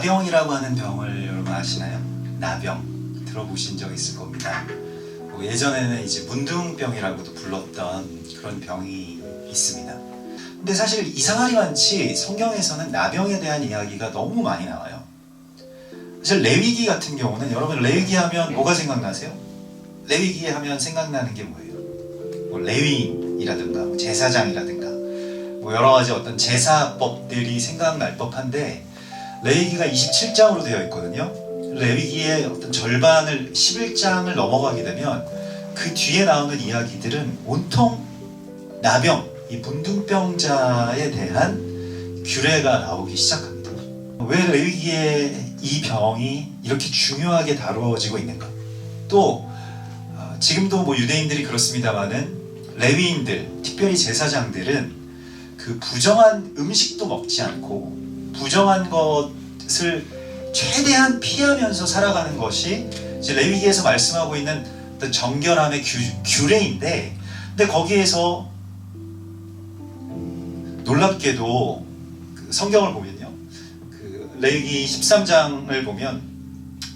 나병이라고 하는 병을 여러분 아시나요? 나병 들어보신 적 있을 겁니다. 예전에는 이제 문둥병이라고도 불렀던 그런 병이 있습니다. 근데 사실 이상하리만치 성경에서는 나병에 대한 이야기가 너무 많이 나와요. 사실 레위기 같은 경우는 여러분 레위기 하면 뭐가 생각나세요? 레위기 하면 생각나는 게 뭐예요? 뭐 레위인이라든가 제사장이라든가 뭐 여러 가지 어떤 제사법들이 생각날 법한데 레위기가 27장으로 되어 있거든요. 레위기의 어떤 절반을 11장을 넘어가게 되면 그 뒤에 나오는 이야기들은 온통 나병, 이 문둥병자에 대한 규례가 나오기 시작합니다. 왜 레위기의 이 병이 이렇게 중요하게 다루어지고 있는가? 또 지금도 뭐 유대인들이 그렇습니다만은 레위인들, 특별히 제사장들은 그 부정한 음식도 먹지 않고 부정한 것을 최대한 피하면서 살아가는 것이 이제 레위기에서 말씀하고 있는 어떤 정결함의 규례인데, 근데 거기에서 놀랍게도 그 성경을 보면요, 그 레위기 13장을 보면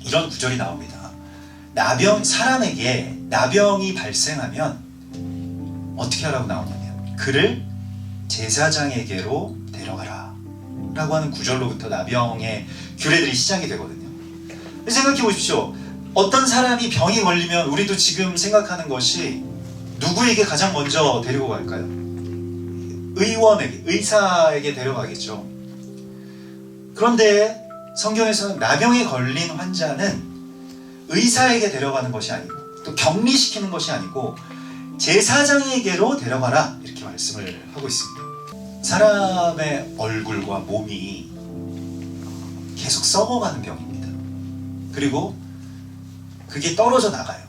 이런 구절이 나옵니다. 사람에게 나병이 발생하면 어떻게 하라고 나오냐면 그를 제사장에게로 데려가라 라고 하는 구절로부터 나병의 규례들이 시작이 되거든요. 생각해 보십시오. 어떤 사람이 병이 걸리면 우리도 지금 생각하는 것이 누구에게 가장 먼저 데리고 갈까요? 의원에게, 의사에게 데려가겠죠. 그런데 성경에서는 나병에 걸린 환자는 의사에게 데려가는 것이 아니고 또 격리시키는 것이 아니고 제사장에게로 데려가라 이렇게 말씀을 하고 있습니다. 사람의 얼굴과 몸이 계속 썩어가는 병입니다. 그리고 그게 떨어져 나가요.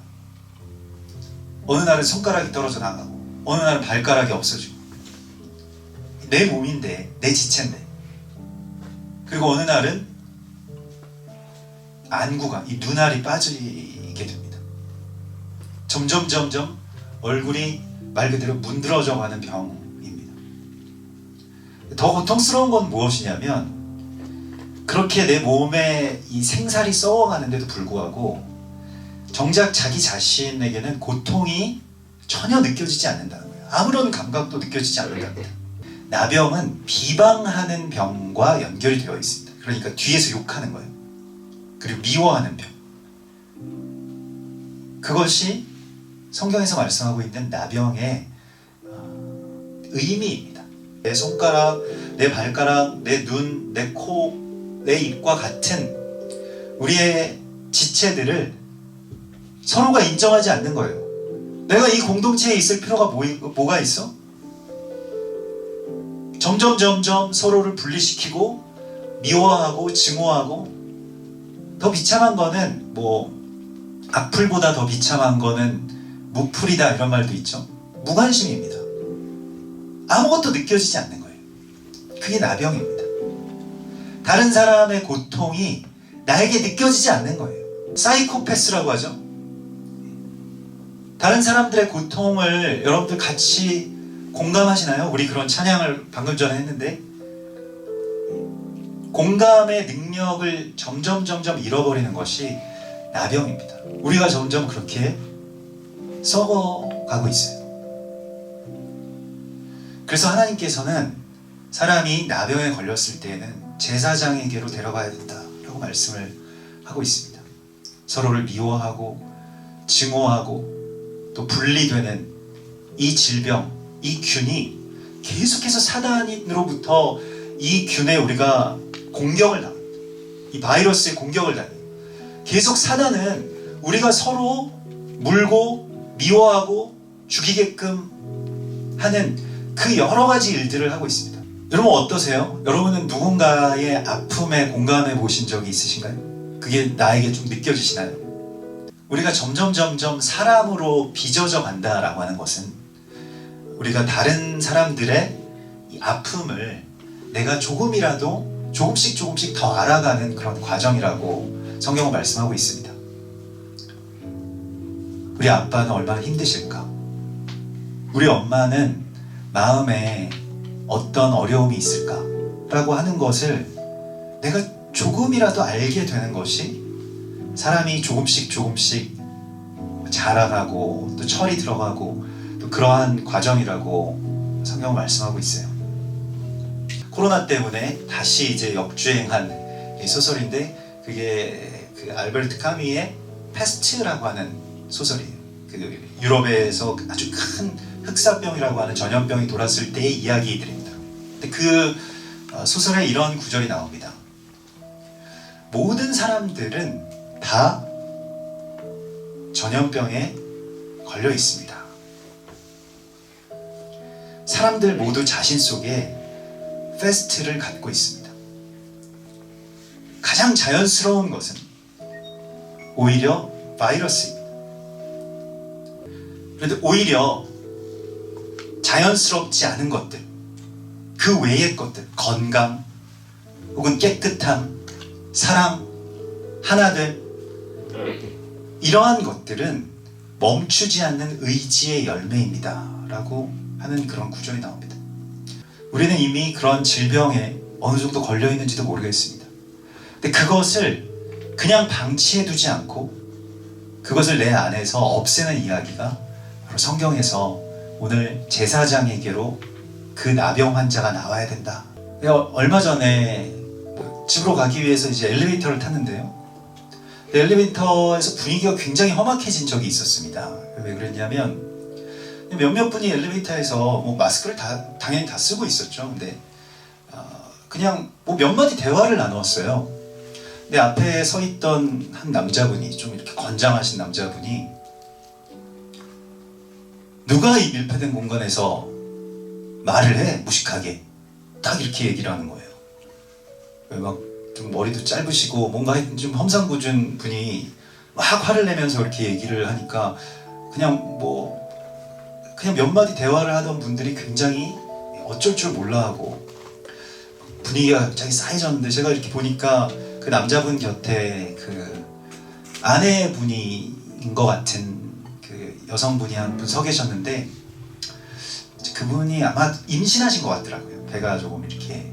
어느 날은 손가락이 떨어져 나가고 어느 날은 발가락이 없어지고 내 몸인데 내 지체인데, 그리고 어느 날은 안구가 이 눈알이 빠지게 됩니다. 점점 얼굴이 말 그대로 문드러져 가는 병입니다. 더 고통스러운 건 무엇이냐면 그렇게 내 몸에 이 생살이 썩어가는데도 불구하고 정작 자기 자신에게는 고통이 전혀 느껴지지 않는다는 거예요. 아무런 감각도 느껴지지 않는다는 거예요. 나병은 비방하는 병과 연결이 되어 있습니다. 그러니까 뒤에서 욕하는 거예요. 그리고 미워하는 병. 그것이 성경에서 말씀하고 있는 나병의 의미입니다. 내 손가락, 내 발가락, 내 눈, 내 코, 내 입과 같은 우리의 지체들을 서로가 인정하지 않는 거예요. 내가 이 공동체에 있을 필요가 뭐가 있어? 점점 서로를 분리시키고 미워하고 증오하고, 더 비참한 거는 뭐 악플보다 더 비참한 거는 무풀이다 이런 말도 있죠. 무관심입니다. 아무것도 느껴지지 않는 거예요. 그게 나병입니다. 다른 사람의 고통이 나에게 느껴지지 않는 거예요. 사이코패스라고 하죠. 다른 사람들의 고통을 여러분들 같이 공감하시나요? 우리 그런 찬양을 방금 전에 했는데 공감의 능력을 점점 잃어버리는 것이 나병입니다. 우리가 점점 그렇게 썩어가고 있어요. 그래서 하나님께서는 사람이 나병에 걸렸을 때에는 제사장에게로 데려가야 된다라고 말씀을 하고 있습니다. 서로를 미워하고 증오하고 또 분리되는 이 질병, 이 균이 계속해서 사단으로부터 이 균에 우리가 공격을 당합니다. 이 바이러스의 공격을 당해요. 계속 사단은 우리가 서로 물고 미워하고 죽이게끔 하는 그 여러 가지 일들을 하고 있습니다. 여러분 어떠세요? 여러분은 누군가의 아픔에 공감해 보신 적이 있으신가요? 그게 나에게 좀 느껴지시나요? 우리가 점점 사람으로 빚어져 간다라고 하는 것은 우리가 다른 사람들의 이 아픔을 내가 조금이라도 조금씩 더 알아가는 그런 과정이라고 성경은 말씀하고 있습니다. 우리 아빠는 얼마나 힘드실까? 우리 엄마는 마음에 어떤 어려움이 있을까? 라고 하는 것을 내가 조금이라도 알게 되는 것이 사람이 조금씩 자라가고 또 철이 들어가고 또 그러한 과정이라고 성경은 말씀하고 있어요. 코로나 때문에 다시 이제 역주행한 이 소설인데, 그게 그 알베르트 카뮈의 페스트라고 하는 소설이에요. 그 유럽에서 아주 큰 흑사병이라고 하는 전염병이 돌았을 때의 이야기들입니다. 근데 그 소설에 이런 구절이 나옵니다. 모든 사람들은 다 전염병에 걸려 있습니다. 사람들 모두 자신 속에 페스트를 갖고 있습니다. 가장 자연스러운 것은 오히려 바이러스입니다. 그런데 오히려 자연스럽지 않은 것들, 그 외의 것들, 건강 혹은 깨끗함, 사랑, 하나됨, 이러한 것들은 멈추지 않는 의지의 열매입니다 라고 하는 그런 구절이 나옵니다. 우리는 이미 그런 질병에 어느 정도 걸려 있는지도 모르겠습니다. 근데 그것을 그냥 방치해두지 않고 그것을 내 안에서 없애는 이야기가 바로 성경에서 오늘 제사장에게로 그 나병 환자가 나와야 된다. 얼마 전에 집으로 가기 위해서 이제 엘리베이터를 탔는데요. 엘리베이터에서 분위기가 굉장히 험악해진 적이 있었습니다. 왜 그랬냐면 몇몇 분이 엘리베이터에서 뭐 마스크를 당연히 다 쓰고 있었죠. 근데 그냥 뭐 몇 마디 대화를 나누었어요. 근데 앞에 서 있던 한 남자분이, 좀 이렇게 건장하신 남자분이, 누가 이 밀폐된 공간에서 말을 해? 무식하게. 딱 이렇게 얘기를 하는 거예요. 막 좀 머리도 짧으시고 뭔가 좀 험상궂은 분이 막 화를 내면서 이렇게 얘기를 하니까 그냥 몇 마디 대화를 하던 분들이 굉장히 어쩔 줄 몰라 하고 분위기가 갑자기 싸해졌는데, 제가 이렇게 보니까 그 남자분 곁에 그 아내분인 것 같은 그 여성분이 한 분 서 계셨는데, 그분이 아마 임신하신 것 같더라고요. 배가 조금 이렇게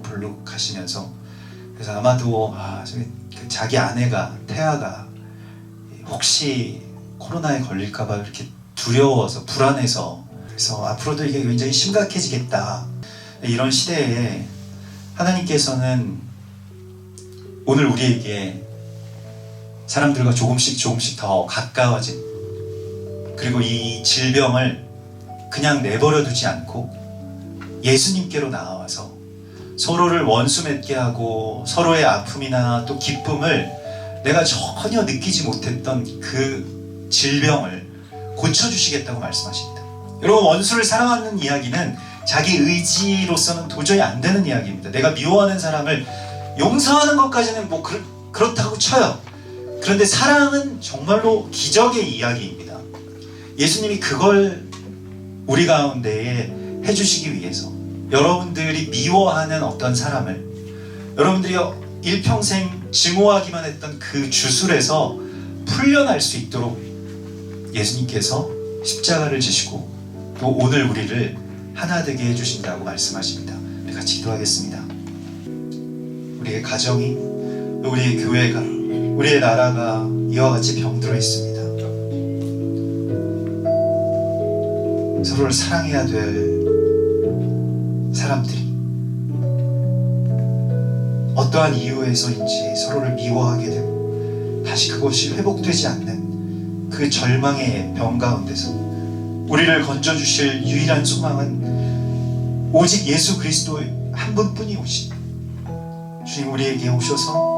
불룩하시면서. 그래서 아마도 자기 아내가, 태아가 혹시 코로나에 걸릴까봐 이렇게 두려워서, 불안해서, 그래서 앞으로도 이게 굉장히 심각해지겠다. 이런 시대에 하나님께서는 오늘 우리에게 사람들과 조금씩 더 가까워진, 그리고 이 질병을 그냥 내버려 두지 않고 예수님께로 나아와서 서로를 원수 맺게 하고 서로의 아픔이나 또 기쁨을 내가 전혀 느끼지 못했던 그 질병을 고쳐주시겠다고 말씀하십니다. 여러분, 원수를 사랑하는 이야기는 자기 의지로서는 도저히 안 되는 이야기입니다. 내가 미워하는 사람을 용서하는 것까지는 뭐 그렇다고 쳐요. 그런데 사랑은 정말로 기적의 이야기입니다. 예수님이 그걸 우리 가운데에 해주시기 위해서 여러분들이 미워하는 어떤 사람을, 여러분들이 일평생 증오하기만 했던 그 주술에서 풀려날 수 있도록 예수님께서 십자가를 지시고 또 오늘 우리를 하나 되게 해주신다고 말씀하십니다. 우리 같이 기도하겠습니다. 우리의 가정이, 우리의 교회가, 우리의 나라가 이와 같이 병들어 있습니다. 서로를 사랑해야 될 사람들이 어떠한 이유에서인지 서로를 미워하게 되고 다시 그것이 회복되지 않는 그 절망의 병 가운데서 우리를 건져주실 유일한 소망은 오직 예수 그리스도 한 분뿐이 오신 주님, 우리에게 오셔서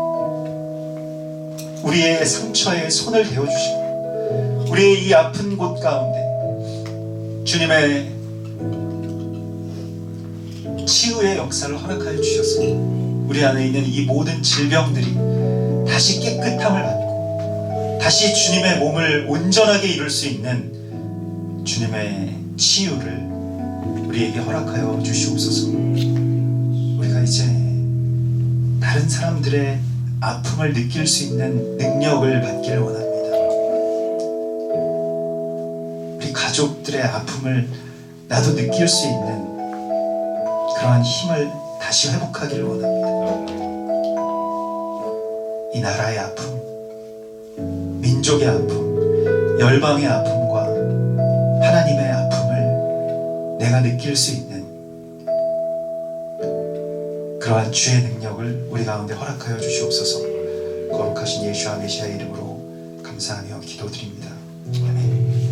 우리의 상처에 손을 대어주시고 우리의 이 아픈 곳 가운데 주님의 치유의 역사를 허락하여 주셔서 우리 안에 있는 이 모든 질병들이 다시 깨끗함을 받고 다시 주님의 몸을 온전하게 이룰 수 있는 주님의 치유를 우리에게 허락하여 주시옵소서. 우리가 이제 다른 사람들의 아픔을 느낄 수 있는 능력을 받기를 원합니다. 우리 가족들의 아픔을 나도 느낄 수 있는 그러한 힘을 다시 회복하기를 원합니다. 이 나라의 아픔, 민족의 아픔, 열방의 아픔과 하나님의 아픔을 내가 느낄 수 있는 그러한 주의 능력을 우리 가운데 허락하여 주시옵소서. 거룩하신 예수와 메시아의 이름으로 감사하며 기도드립니다. 아멘.